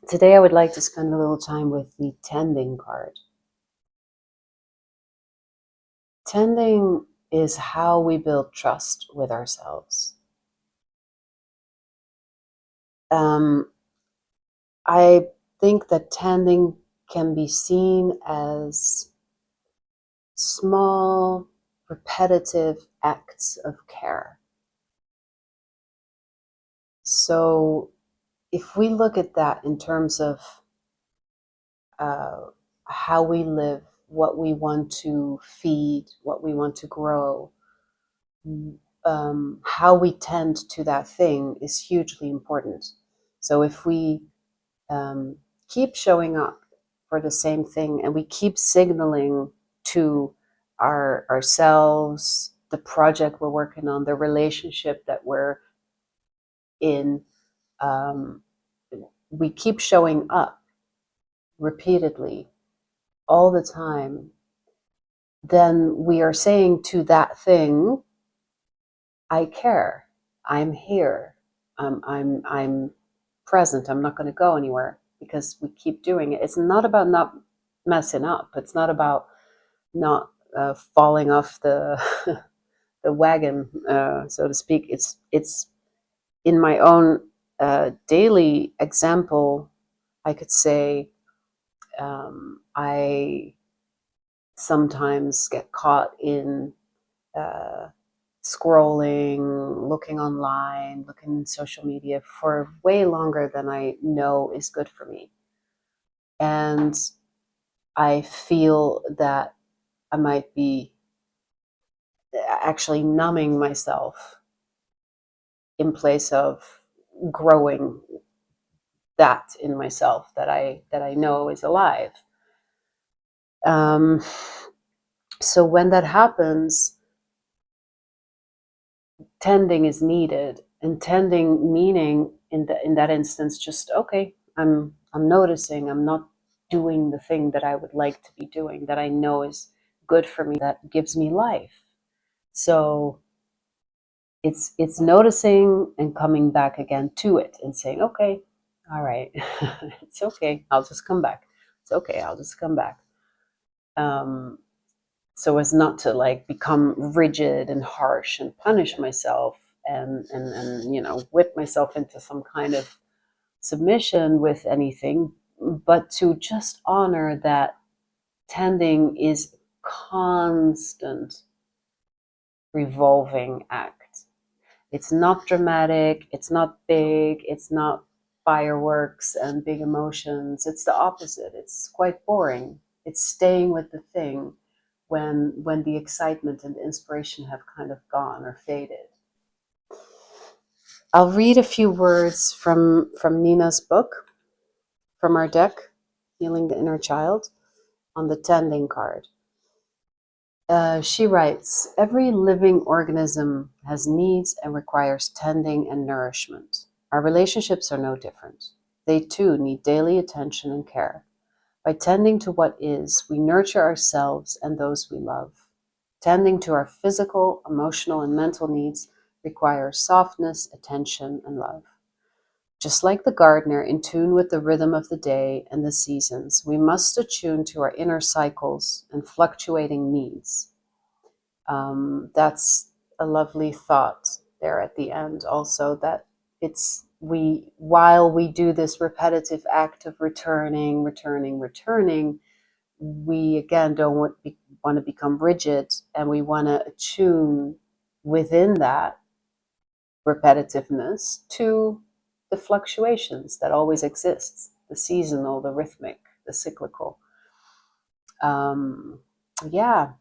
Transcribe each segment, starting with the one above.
Today I would like to spend a little time with the tending card. Tending is how we build trust with ourselves. Um, I think that tending can be seen as small, repetitive acts of care. So if we look at that in terms of uh, how we live, what we want to feed, what we want to grow, how we tend to that thing is hugely important. So if we um, keep showing up for the same thing and we keep signaling to ourselves, the project we're working on, the relationship that we're in, um, we keep showing up repeatedly all the time, then we are saying to that thing, I care, I'm here, I'm present, I'm not going to go anywhere, because we keep doing it. It's not about not messing up. It's not about not falling off the the wagon, so to speak. It's in my own daily example. I could say I sometimes get caught in uh, scrolling, looking online, looking in social media for way longer than I know is good for me. And I feel that I might be actually numbing myself in place of growing that in myself that I know is alive. Um, so when that happens, tending is needed, and tending meaning in that instance just okay. I'm noticing. I'm not doing the thing that I would like to be doing, that I know is good for me, that gives me life. So it's noticing and coming back again to it and saying, okay, all right, it's okay. I'll just come back. It's okay. I'll just come back. Um, so as not to like become rigid and harsh and punish myself and whip myself into some kind of submission with anything, but to just honor that tending is constant revolving act. It's not dramatic, it's not big, it's not fireworks and big emotions. It's the opposite. It's quite boring. It's staying with the thing when the excitement and the inspiration have kind of gone or faded. I'll read a few words from Nina's book, from our deck, Healing the Inner Child, on the tending card. She writes, every living organism has needs and requires tending and nourishment. Our relationships are no different. They too need daily attention and care. By tending to what is, we nurture ourselves and those we love. Tending to our physical, emotional, and mental needs requires softness, attention, and love. Just like the gardener in tune with the rhythm of the day and the seasons, we must attune to our inner cycles and fluctuating needs. That's a lovely thought there at the end also, that it's we while we do this repetitive act of returning, we again don't want to become rigid, and we want to attune within that repetitiveness to the fluctuations that always exists, the seasonal, the rhythmic, the cyclical. um, yeah,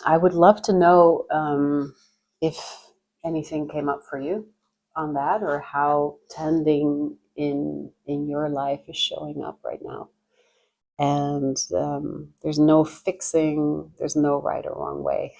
I would love to know if anything came up for you on that, or how tending in your life is showing up right now. And there's no fixing, there's no right or wrong way.